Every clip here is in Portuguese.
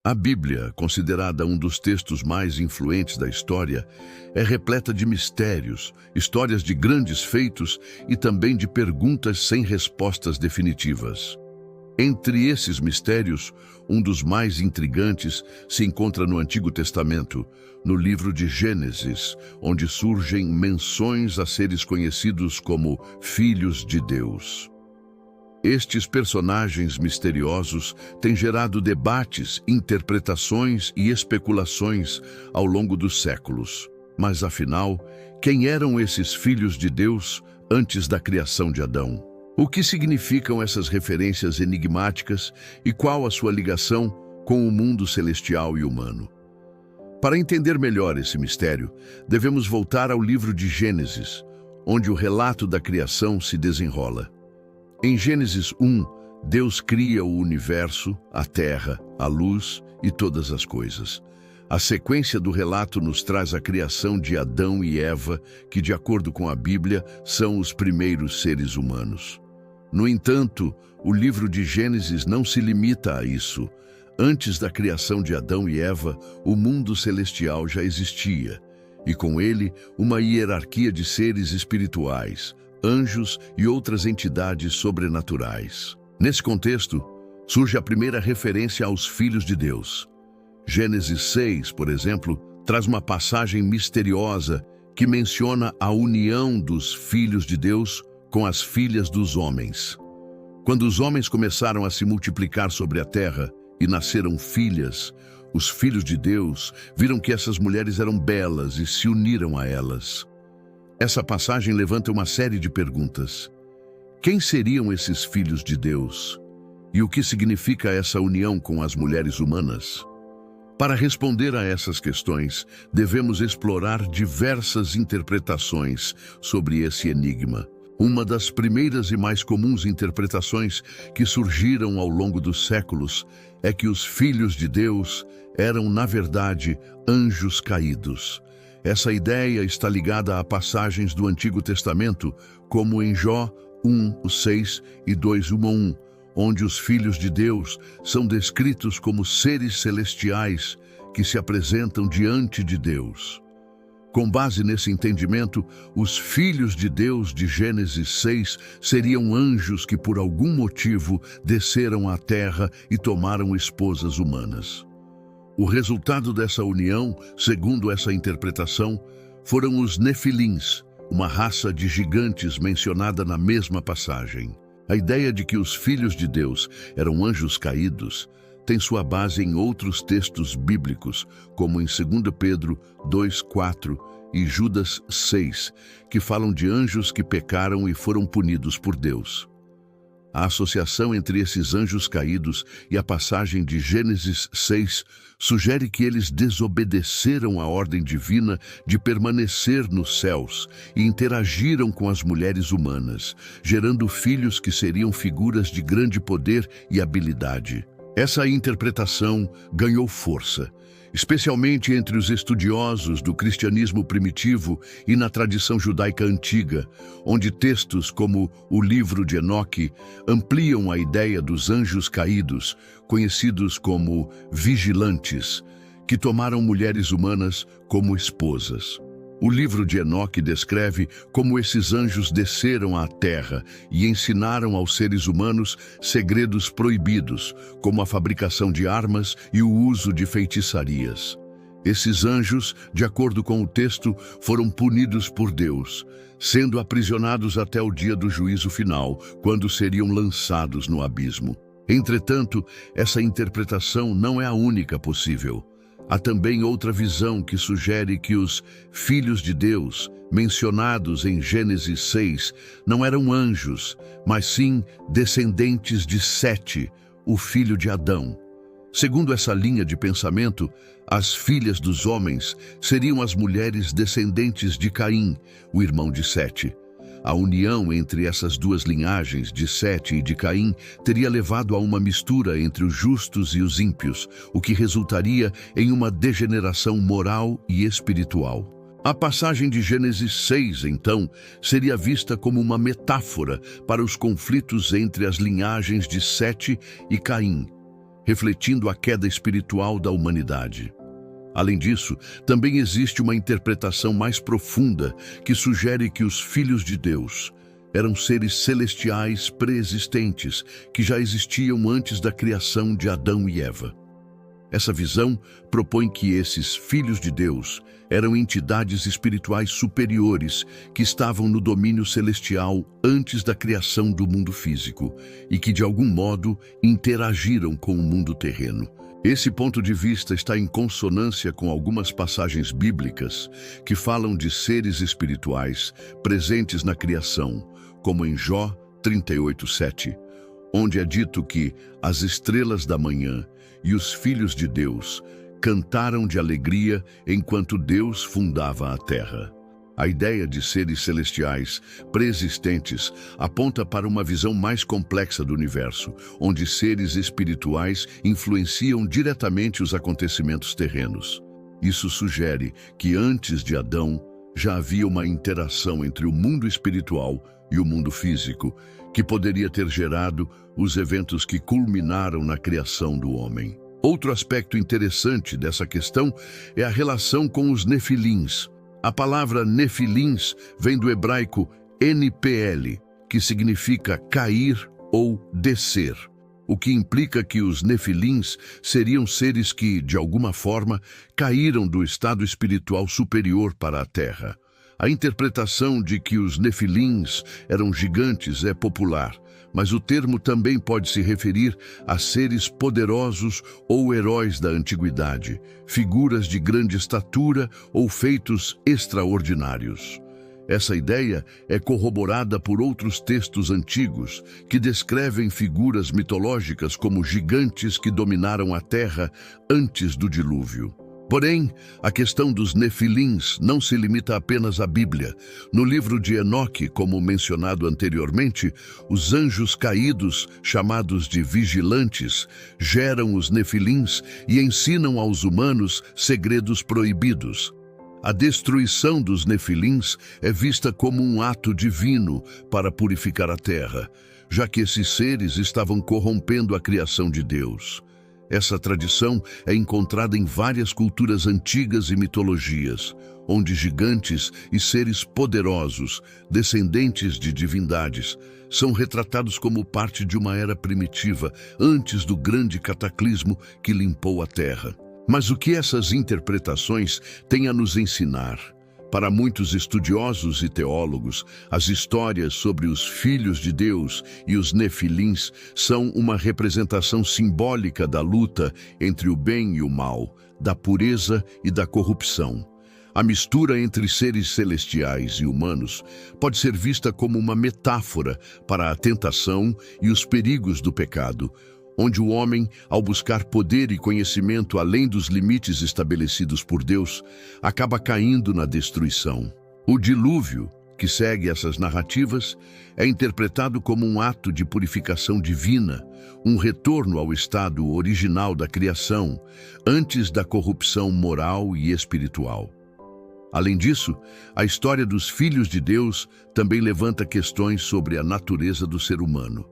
A Bíblia, considerada um dos textos mais influentes da história, é repleta de mistérios, histórias de grandes feitos e também de perguntas sem respostas definitivas. Entre esses mistérios, um dos mais intrigantes se encontra no Antigo Testamento, no livro de Gênesis, onde surgem menções a seres conhecidos como filhos de Deus. Estes personagens misteriosos têm gerado debates, interpretações e especulações ao longo dos séculos. Mas, afinal, quem eram esses filhos de Deus antes da criação de Adão? O que significam essas referências enigmáticas e qual a sua ligação com o mundo celestial e humano? Para entender melhor esse mistério, devemos voltar ao livro de Gênesis, onde o relato da criação se desenrola. Em Gênesis 1, Deus cria o universo, a terra, a luz e todas as coisas. A sequência do relato nos traz a criação de Adão e Eva, que, de acordo com a Bíblia, são os primeiros seres humanos. No entanto, o livro de Gênesis não se limita a isso. Antes da criação de Adão e Eva, o mundo celestial já existia, e com ele, uma hierarquia de seres espirituais, anjos e outras entidades sobrenaturais. Nesse contexto, surge a primeira referência aos filhos de Deus. Gênesis 6, por exemplo, traz uma passagem misteriosa que menciona a união dos filhos de Deus com as filhas dos homens. Quando os homens começaram a se multiplicar sobre a terra e nasceram filhas, os filhos de Deus viram que essas mulheres eram belas e se uniram a elas. Essa passagem levanta uma série de perguntas. Quem seriam esses filhos de Deus? E o que significa essa união com as mulheres humanas? Para responder a essas questões, devemos explorar diversas interpretações sobre esse enigma. Uma das primeiras e mais comuns interpretações que surgiram ao longo dos séculos é que os filhos de Deus eram, na verdade, anjos caídos. Essa ideia está ligada a passagens do Antigo Testamento, como em Jó 1:6 e 2:1, onde os filhos de Deus são descritos como seres celestiais que se apresentam diante de Deus. Com base nesse entendimento, os filhos de Deus de Gênesis 6 seriam anjos que por algum motivo desceram à terra e tomaram esposas humanas. O resultado dessa união, segundo essa interpretação, foram os Nefilins, uma raça de gigantes mencionada na mesma passagem. A ideia de que os filhos de Deus eram anjos caídos tem sua base em outros textos bíblicos, como em 2 Pedro 2:4 e Judas 6, que falam de anjos que pecaram e foram punidos por Deus. A associação entre esses anjos caídos e a passagem de Gênesis 6 sugere que eles desobedeceram a ordem divina de permanecer nos céus e interagiram com as mulheres humanas, gerando filhos que seriam figuras de grande poder e habilidade. Essa interpretação ganhou força, especialmente entre os estudiosos do cristianismo primitivo e na tradição judaica antiga, onde textos como o livro de Enoque ampliam a ideia dos anjos caídos, conhecidos como vigilantes, que tomaram mulheres humanas como esposas. O livro de Enoque descreve como esses anjos desceram à terra e ensinaram aos seres humanos segredos proibidos, como a fabricação de armas e o uso de feitiçarias. Esses anjos, de acordo com o texto, foram punidos por Deus, sendo aprisionados até o dia do juízo final, quando seriam lançados no abismo. Entretanto, essa interpretação não é a única possível. Há também outra visão que sugere que os filhos de Deus, mencionados em Gênesis 6, não eram anjos, mas sim descendentes de Sete, o filho de Adão. Segundo essa linha de pensamento, as filhas dos homens seriam as mulheres descendentes de Caim, o irmão de Sete. A união entre essas duas linhagens, de Sete e de Caim, teria levado a uma mistura entre os justos e os ímpios, o que resultaria em uma degeneração moral e espiritual. A passagem de Gênesis 6, então, seria vista como uma metáfora para os conflitos entre as linhagens de Sete e Caim. refletindo a queda espiritual da humanidade. Além disso, também existe uma interpretação mais profunda que sugere que os filhos de Deus eram seres celestiais pré-existentes que já existiam antes da criação de Adão e Eva. Essa visão propõe que esses filhos de Deus eram entidades espirituais superiores que estavam no domínio celestial antes da criação do mundo físico e que, de algum modo, interagiram com o mundo terreno. Esse ponto de vista está em consonância com algumas passagens bíblicas que falam de seres espirituais presentes na criação, como em Jó 38:7, onde é dito que as estrelas da manhã e os filhos de Deus cantaram de alegria enquanto Deus fundava a terra. A ideia de seres celestiais pré-existentes aponta para uma visão mais complexa do universo, onde seres espirituais influenciam diretamente os acontecimentos terrenos. Isso sugere que antes de Adão já havia uma interação entre o mundo espiritual e o mundo físico, que poderia ter gerado os eventos que culminaram na criação do homem. Outro aspecto interessante dessa questão é a relação com os nefilins. A palavra nefilins vem do hebraico NPL, que significa cair ou descer, o que implica que os nefilins seriam seres que, de alguma forma, caíram do estado espiritual superior para a terra. A interpretação de que os nefilins eram gigantes é popular, mas o termo também pode se referir a seres poderosos ou heróis da antiguidade, figuras de grande estatura ou feitos extraordinários. Essa ideia é corroborada por outros textos antigos que descrevem figuras mitológicas como gigantes que dominaram a terra antes do dilúvio. Porém, a questão dos nefilins não se limita apenas à Bíblia. No livro de Enoque, como mencionado anteriormente, os anjos caídos, chamados de vigilantes, geram os nefilins e ensinam aos humanos segredos proibidos. A destruição dos nefilins é vista como um ato divino para purificar a terra, já que esses seres estavam corrompendo a criação de Deus. Essa tradição é encontrada em várias culturas antigas e mitologias, onde gigantes e seres poderosos, descendentes de divindades, são retratados como parte de uma era primitiva, antes do grande cataclismo que limpou a terra. Mas o que essas interpretações têm a nos ensinar? Para muitos estudiosos e teólogos, as histórias sobre os filhos de Deus e os nefilins são uma representação simbólica da luta entre o bem e o mal, da pureza e da corrupção. A mistura entre seres celestiais e humanos pode ser vista como uma metáfora para a tentação e os perigos do pecado, onde o homem, ao buscar poder e conhecimento além dos limites estabelecidos por Deus, acaba caindo na destruição. O dilúvio, que segue essas narrativas, é interpretado como um ato de purificação divina, um retorno ao estado original da criação, antes da corrupção moral e espiritual. Além disso, a história dos filhos de Deus também levanta questões sobre a natureza do ser humano.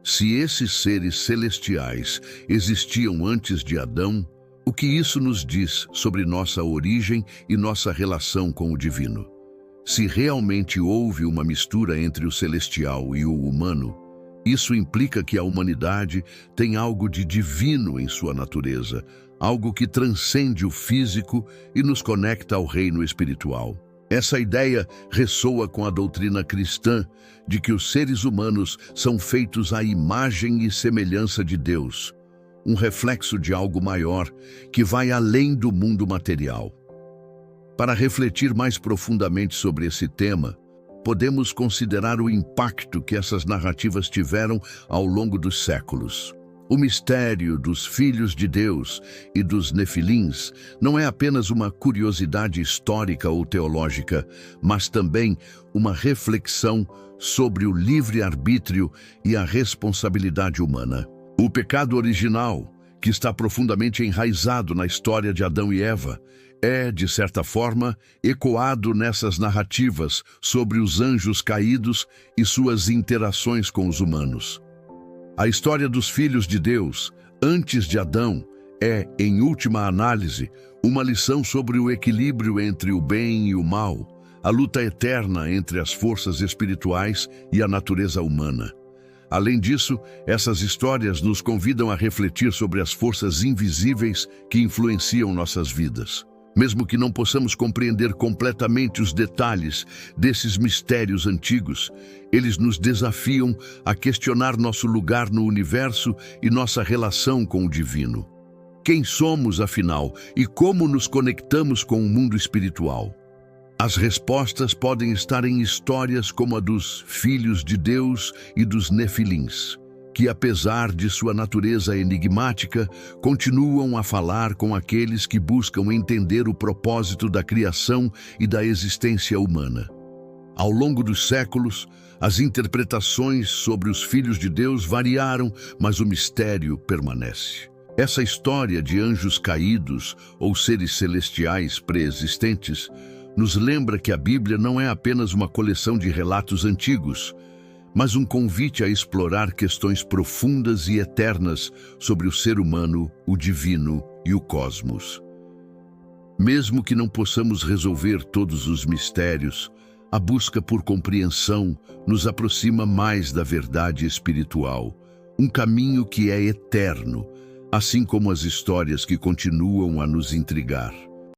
Se esses seres celestiais existiam antes de Adão, o que isso nos diz sobre nossa origem e nossa relação com o divino? Se realmente houve uma mistura entre o celestial e o humano, isso implica que a humanidade tem algo de divino em sua natureza, algo que transcende o físico e nos conecta ao reino espiritual. Essa ideia ressoa com a doutrina cristã de que os seres humanos são feitos à imagem e semelhança de Deus, um reflexo de algo maior que vai além do mundo material. Para refletir mais profundamente sobre esse tema, podemos considerar o impacto que essas narrativas tiveram ao longo dos séculos. O mistério dos filhos de Deus e dos nefilins não é apenas uma curiosidade histórica ou teológica, mas também uma reflexão sobre o livre-arbítrio e a responsabilidade humana. O pecado original, que está profundamente enraizado na história de Adão e Eva, é, de certa forma, ecoado nessas narrativas sobre os anjos caídos e suas interações com os humanos. A história dos filhos de Deus, antes de Adão, é, em última análise, uma lição sobre o equilíbrio entre o bem e o mal, a luta eterna entre as forças espirituais e a natureza humana. Além disso, essas histórias nos convidam a refletir sobre as forças invisíveis que influenciam nossas vidas. Mesmo que não possamos compreender completamente os detalhes desses mistérios antigos, eles nos desafiam a questionar nosso lugar no universo e nossa relação com o divino. Quem somos, afinal, e como nos conectamos com o mundo espiritual? As respostas podem estar em histórias como a dos filhos de Deus e dos Nefilins, que, apesar de sua natureza enigmática, continuam a falar com aqueles que buscam entender o propósito da criação e da existência humana. Ao longo dos séculos, as interpretações sobre os filhos de Deus variaram, mas o mistério permanece. Essa história de anjos caídos ou seres celestiais pré-existentes nos lembra que a Bíblia não é apenas uma coleção de relatos antigos, mas um convite a explorar questões profundas e eternas sobre o ser humano, o divino e o cosmos. Mesmo que não possamos resolver todos os mistérios, a busca por compreensão nos aproxima mais da verdade espiritual, um caminho que é eterno, assim como as histórias que continuam a nos intrigar.